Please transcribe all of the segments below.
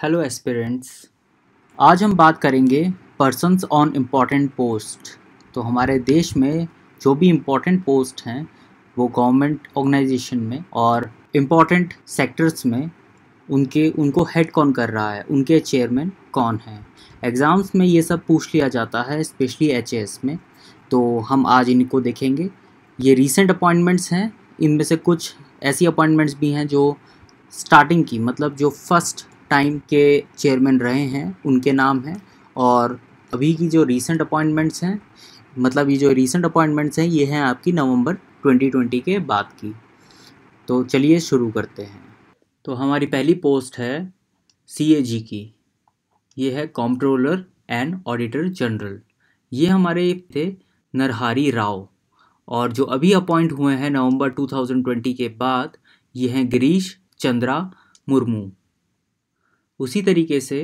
Hello aspirants. आज हम बात करेंगे पर्सन्स ऑन इम्पॉर्टेंट पोस्ट। तो हमारे देश में जो भी इम्पॉर्टेंट पोस्ट हैं वो गवर्नमेंट ऑर्गेनाइजेशन में और इम्पॉर्टेंट सेक्टर्स में उनको हेड कौन कर रहा है, उनके चेयरमैन कौन हैं। एग्ज़ाम्स में ये सब पूछ लिया जाता है, स्पेशली एचएएस में। तो हम आज इनको देखेंगे। ये रीसेंट अपॉइंटमेंट्स हैं, इनमें से कुछ ऐसी अपॉइंटमेंट्स भी हैं जो स्टार्टिंग की, मतलब जो फर्स्ट टाइम के चेयरमैन रहे हैं उनके नाम हैं। और अभी की जो रीसेंट अपॉइंटमेंट्स हैं, मतलब ये जो रीसेंट अपॉइंटमेंट्स हैं ये हैं आपकी नवंबर 2020 के बाद की। तो चलिए शुरू करते हैं। तो हमारी पहली पोस्ट है सीएजी की। ये है कंट्रोलर एंड ऑडिटर जनरल। ये हमारे थे नरहरि राव, और जो अभी अपॉइंट हुए हैं नवंबर 2020 के बाद ये हैं गिरीश चंद्रा मुर्मू। उसी तरीके से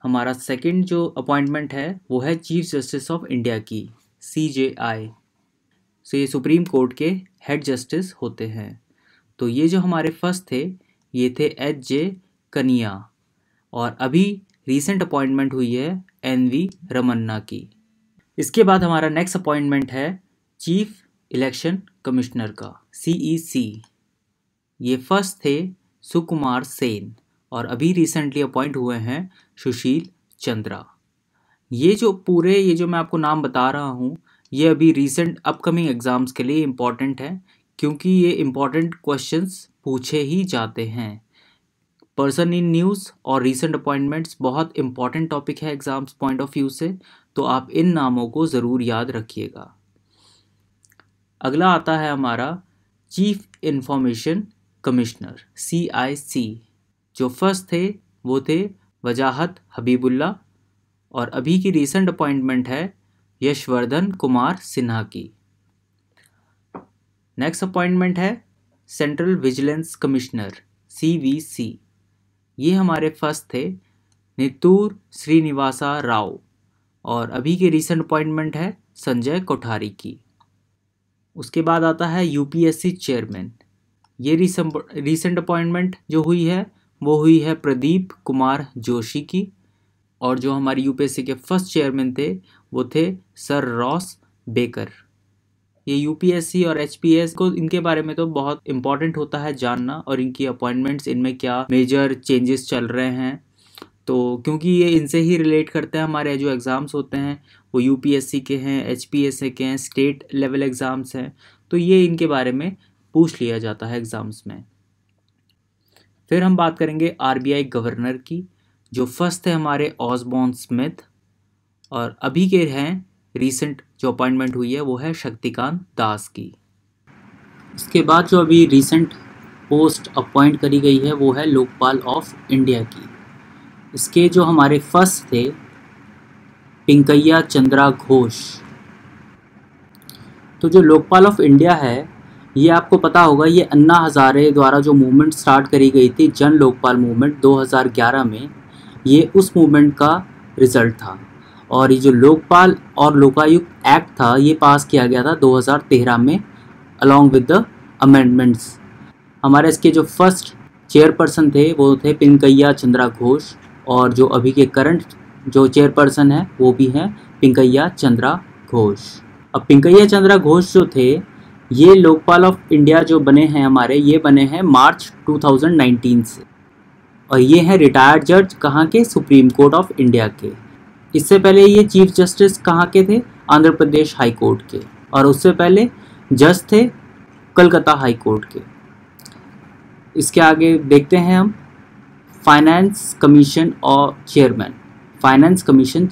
हमारा सेकंड जो अपॉइंटमेंट है वो है चीफ जस्टिस ऑफ इंडिया की, सीजेआई। सो ये सुप्रीम कोर्ट के हेड जस्टिस होते हैं। तो ये जो हमारे फर्स्ट थे ये थे एच.जे. कनिया, और अभी रीसेंट अपॉइंटमेंट हुई है एन.वी. रमन्ना की। इसके बाद हमारा नेक्स्ट अपॉइंटमेंट है चीफ इलेक्शन कमिश्नर का, सीईसी। ये फर्स्ट थे सुकुमार सेन, और अभी रिसेंटली अपॉइंट हुए हैं सुशील चंद्रा। ये जो मैं आपको नाम बता रहा हूँ ये अभी रीसेंट अपकमिंग एग्ज़ाम्स के लिए इम्पॉर्टेंट है, क्योंकि ये इम्पॉर्टेंट क्वेश्चंस पूछे ही जाते हैं। पर्सन इन न्यूज़ और रीसेंट अपॉइंटमेंट्स बहुत इम्पॉर्टेंट टॉपिक है एग्ज़ाम्स पॉइंट ऑफ व्यू से, तो आप इन नामों को ज़रूर याद रखिएगा। अगला आता है हमारा चीफ इंफॉर्मेशन कमिश्नर, CIC। जो फर्स्ट थे वो थे वजाहत हबीबुल्ला, और अभी की रीसेंट अपॉइंटमेंट है यशवर्धन कुमार सिन्हा की। नेक्स्ट अपॉइंटमेंट है सेंट्रल विजिलेंस कमिश्नर, CVC। ये हमारे फर्स्ट थे नित्तूर श्रीनिवासा राव, और अभी की रीसेंट अपॉइंटमेंट है संजय कोठारी की। उसके बाद आता है UPSC चेयरमैन। ये रीसेंट अपॉइंटमेंट जो हुई है वो हुई है प्रदीप कुमार जोशी की, और जो हमारी यूपीएससी के फर्स्ट चेयरमैन थे वो थे सर रॉस बेकर। ये यूपीएससी और एचपीएस को, इनके बारे में तो बहुत इम्पॉर्टेंट होता है जानना, और इनकी अपॉइंटमेंट्स, इनमें क्या मेजर चेंजेस चल रहे हैं। तो क्योंकि ये इनसे ही रिलेट करते हैं, हमारे जो एग्ज़ाम्स होते हैं वो यूपीएससी के हैं, एचपीएससी के हैं, स्टेट लेवल एग्ज़ाम्स हैं, तो ये इनके बारे में पूछ लिया जाता है एग्ज़ाम्स में। फिर हम बात करेंगे आरबीआई गवर्नर की। जो फर्स्ट थे हमारे ऑसबॉर्न स्मिथ, और अभी के हैं रीसेंट जो अपॉइंटमेंट हुई है वो है शक्तिकांत दास की। इसके बाद जो अभी रीसेंट पोस्ट अपॉइंट करी गई है वो है लोकपाल ऑफ इंडिया की। इसके जो हमारे फर्स्ट थे पिंकैया चंद्रा घोष। तो जो लोकपाल ऑफ इंडिया है ये आपको पता होगा, ये अन्ना हज़ारे द्वारा जो मूवमेंट स्टार्ट करी गई थी, जन लोकपाल मूवमेंट 2011 में, ये उस मूवमेंट का रिज़ल्ट था। और ये जो लोकपाल और लोकायुक्त एक्ट था ये पास किया गया था 2013 में अलॉन्ग विद द अमेंडमेंट्स। हमारे इसके जो फर्स्ट चेयरपर्सन थे वो थे पिंकैया चंद्रा घोष, और जो अभी के करंट जो चेयरपर्सन है वो भी हैं पिंकैया चंद्रा घोष। अब पिंकैया चंद्रा घोष जो थे ये लोकपाल ऑफ इंडिया जो बने हैं हमारे, ये बने हैं मार्च 2019 से, और ये हैं रिटायर्ड जज कहाँ के, सुप्रीम कोर्ट ऑफ इंडिया के। इससे पहले ये चीफ जस्टिस कहाँ के थे, आंध्र प्रदेश हाई कोर्ट के, और उससे पहले जज थे कलकत्ता हाई कोर्ट के। इसके आगे देखते हैं हम फाइनेंस कमीशन और चेयरमैन। फाइनेंस कमीशन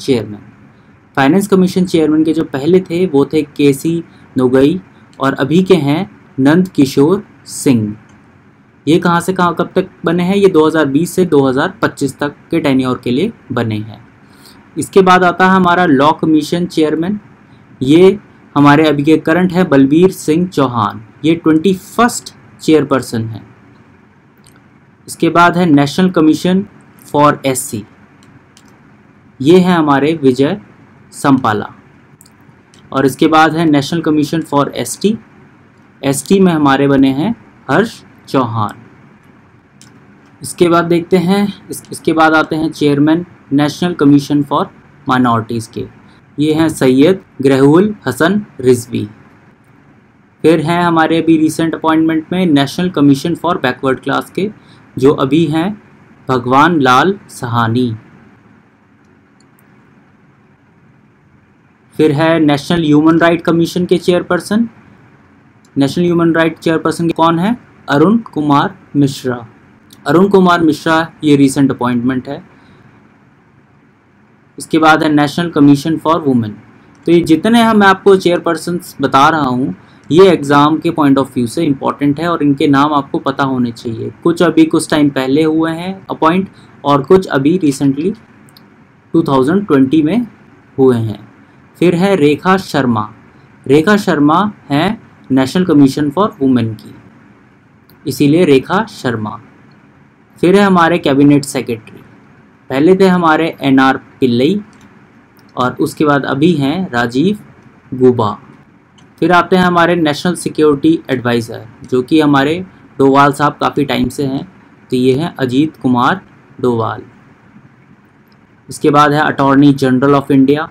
चेयरमैन के जो पहले थे वो थे KC नोगई, और अभी के हैं नंद किशोर सिंह। ये कहाँ से कब तक बने हैं, ये 2020 से 2025 तक के टेन्योर के लिए बने हैं। इसके बाद आता है हमारा लॉ कमीशन चेयरमैन। ये हमारे अभी के करंट है बलबीर सिंह चौहान, ये 21st चेयरपर्सन है। इसके बाद है नेशनल कमीशन फॉर SC, ये है हमारे विजय संपाला। और इसके बाद है नेशनल कमीशन फॉर ST में हमारे बने हैं हर्ष चौहान। इसके बाद देखते हैं इसके बाद आते हैं chairman national commission for minorities के। ये हैं सैयद ग्रहुल हसन रिजवी। फिर हैं हमारे अभी रिसेंट अपॉइंटमेंट में national commission for backward class के, जो अभी हैं भगवान लाल सहानी। फिर है नेशनल ह्यूमन राइट कमीशन के chairperson. National human right chairperson कौन है? अरुण कुमार मिश्रा। अरुण कुमार मिश्रा ये रिसेंट अपॉइंटमेंट है। इसके बाद है नेशनल कमीशन फॉर वुमेन। तो ये जितने हैं मैं आपको चेयरपर्सन्स बता रहा हूँ, ये एग्ज़ाम के पॉइंट ऑफ व्यू से इम्पॉर्टेंट है और इनके नाम आपको पता होने चाहिए। कुछ अभी कुछ टाइम पहले हुए हैं अपॉइंट और कुछ अभी रिसेंटली 2020 में हुए हैं। फिर है रेखा शर्मा। रेखा शर्मा है नेशनल कमीशन फॉर वुमेन की, इसीलिए रेखा शर्मा। फिर है हमारे कैबिनेट सेक्रेटरी। पहले थे हमारे NR पिल्लई और उसके बाद अभी हैं राजीव गुबा। फिर आते हैं हमारे नेशनल सिक्योरिटी एडवाइज़र, जो कि हमारे डोवाल साहब काफ़ी टाइम से हैं, तो ये हैं अजीत कुमार डोवाल। इसके बाद है अटॉर्नी जनरल ऑफ इंडिया,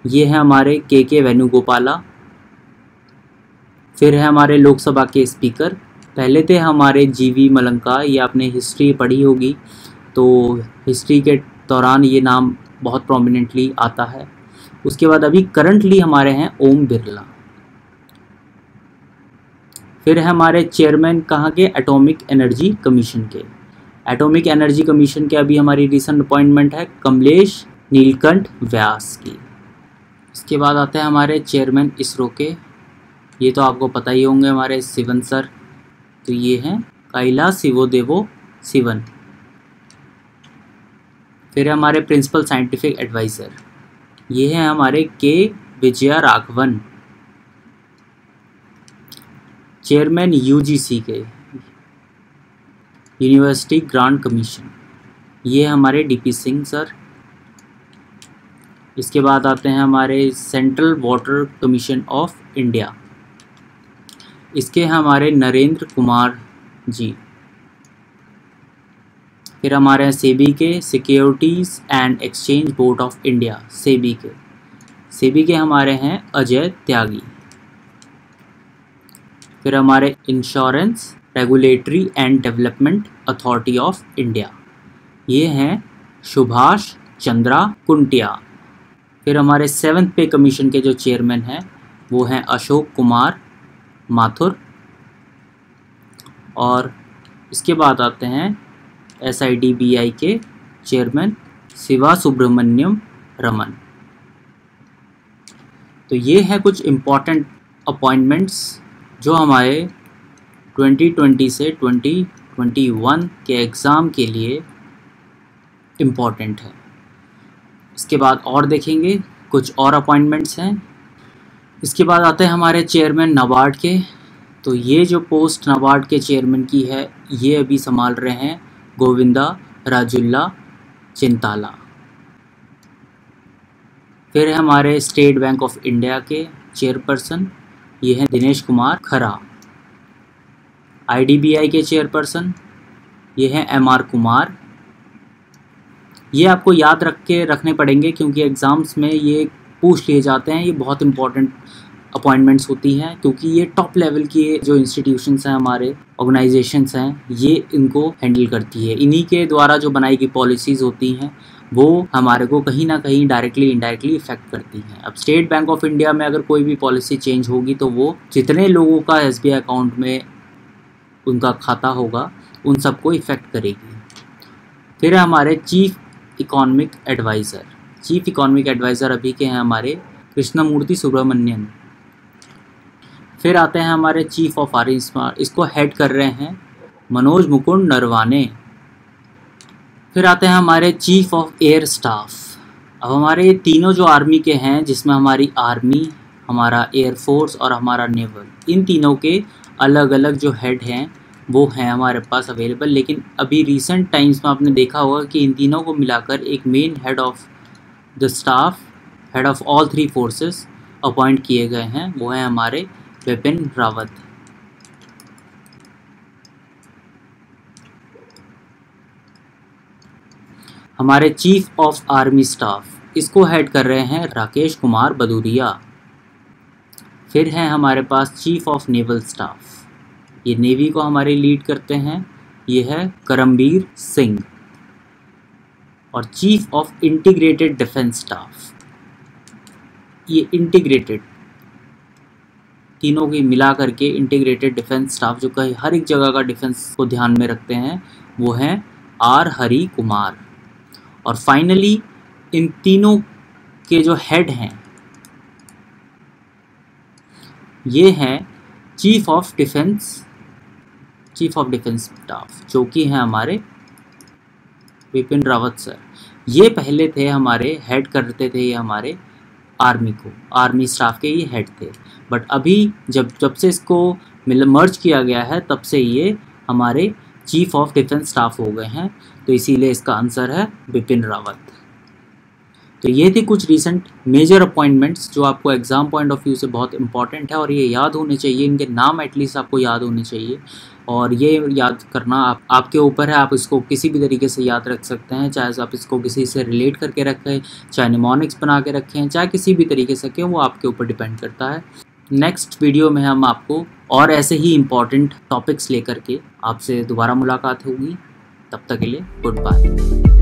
ये हैं हमारे के वेणुगोपाला। फिर है हमारे लोकसभा के स्पीकर, पहले थे हमारे GV मलंका। ये आपने हिस्ट्री पढ़ी होगी, तो हिस्ट्री के दौरान ये नाम बहुत प्रोमिनेंटली आता है। उसके बाद अभी करंटली हमारे हैं ओम बिरला। फिर है हमारे चेयरमैन कहाँ के? एटॉमिक एनर्जी कमीशन के। एटॉमिक एनर्जी कमीशन के अभी हमारी रिसेंट अपॉइंटमेंट है कमलेश नीलकंठ व्यास की। इसके बाद आते हैं हमारे चेयरमैन इसरो के, ये तो आपको पता ही होंगे, हमारे सिवन सर। तो ये हैं कैलास शिवोदेवो शिवन। फिर है हमारे प्रिंसिपल साइंटिफिक एडवाइज़र, ये हैं हमारे के विजया राघवन। चेयरमैन UGC के, यूनिवर्सिटी ग्रांट कमीशन, ये हमारे DP सिंह सर। इसके बाद आते हैं हमारे central water commission of India, इसके हमारे नरेंद्र कुमार जी। फिर हमारे हैं सेबी के, securities and exchange board of India, SEBI के। सेबी के हमारे हैं अजय त्यागी। फिर हमारे insurance regulatory and development authority of India, ये हैं सुभाष चंद्रा कुंटिया। फिर हमारे 7th पे कमीशन के जो चेयरमैन हैं वो हैं अशोक कुमार माथुर। और इसके बाद आते हैं SIDBI के चेयरमैन शिवा सुब्रमण्यम रमन। तो ये हैं कुछ इम्पॉर्टेंट अपॉइंटमेंट्स जो हमारे 2020 से 2021 के एग्ज़ाम के लिए इम्पॉर्टेंट है। इसके बाद और देखेंगे कुछ और अपॉइंटमेंट्स हैं। इसके बाद आते हैं हमारे चेयरमैन नाबार्ड के। तो ये जो पोस्ट नाबार्ड के चेयरमैन की है, ये अभी संभाल रहे हैं गोविंदा राजुल्ला चिंताला। फिर है हमारे स्टेट बैंक ऑफ इंडिया के चेयरपर्सन, ये हैं दिनेश कुमार खरा। IDBI के चेयरपर्सन ये हैं MR कुमार। ये आपको याद रखने पड़ेंगे क्योंकि एग्ज़ाम्स में ये पूछ लिए जाते हैं। ये बहुत इंपॉर्टेंट अपॉइंटमेंट्स होती हैं क्योंकि ये टॉप लेवल की जो इंस्टीट्यूशंस हैं, हमारे ऑर्गेनाइजेशंस हैं, ये इनको हैंडल करती है। इन्हीं के द्वारा जो बनाई गई पॉलिसीज़ होती हैं वो हमारे को कहीं ना कहीं डायरेक्टली इनडायरेक्टली इफेक्ट करती हैं। अब स्टेट बैंक ऑफ इंडिया में अगर कोई भी पॉलिसी चेंज होगी तो वो जितने लोगों का SBI अकाउंट में उनका खाता होगा उन सबको इफ़ेक्ट करेगी। फिर हमारे chief economic adviser. Chief economic adviser अभी के हैं हमारे कृष्णमूर्ति सुब्रमण्यन। फिर आते हैं हमारे चीफ ऑफ आर्मी स्टाफ, इसको हेड कर रहे हैं मनोज मुकुंद नरवाने। फिर आते हैं हमारे चीफ ऑफ एयर स्टाफ। अब हमारे तीनों जो आर्मी के हैं, जिसमें हमारी आर्मी, हमारा एयरफोर्स और हमारा नेवल, इन तीनों के अलग अलग जो हेड हैं वो हैं हमारे पास अवेलेबल। लेकिन अभी रिसेंट टाइम्स में आपने देखा होगा कि इन तीनों को मिलाकर एक main head of the staff, head of all 3 forces appoint किए गए हैं, वो हैं हमारे बिपिन रावत। हमारे चीफ ऑफ आर्मी स्टाफ, इसको हेड कर रहे हैं राकेश कुमार भदौरिया। फिर है हमारे पास चीफ ऑफ नेवल स्टाफ, ये नेवी को हमारे लीड करते हैं, ये है करमबीर सिंह। और chief of integrated defence staff, ये इंटीग्रेटेड तीनों की मिला करके इंटीग्रेटेड डिफेंस स्टाफ जो कहीं हर एक जगह का डिफेंस को ध्यान में रखते हैं, वो हैं आर हरि कुमार। और फाइनली इन तीनों के जो हेड हैं ये हैं चीफ ऑफ डिफेंस स्टाफ, जो कि हैं हमारे विपिन रावत सर। ये पहले थे हमारे हेड करते थे, ये हमारे आर्मी स्टाफ के ये हेड थे। बट अभी जब से इसको मर्ज किया गया है तब से ये हमारे चीफ ऑफ डिफेंस स्टाफ हो गए हैं, तो इसीलिए इसका आंसर है बिपिन रावत। तो ये थे कुछ रीसेंट मेजर अपॉइंटमेंट्स जो आपको एग्ज़ाम पॉइंट ऑफ व्यू से बहुत इंपॉर्टेंट है और ये याद होने चाहिए, इनके नाम एटलीस्ट आपको याद होने चाहिए। और ये याद करना आपके ऊपर है, आप इसको किसी भी तरीके से याद रख सकते हैं, चाहे आप इसको किसी से रिलेट करके रखें, चाहे निमोनिक्स बना के रखें, चाहे किसी भी तरीके से रखें, वो आपके ऊपर डिपेंड करता है। नेक्स्ट वीडियो में हम आपको और ऐसे ही इम्पॉर्टेंट टॉपिक्स लेकर के आपसे दोबारा मुलाकात होगी। तब तक के लिए गुड बाय।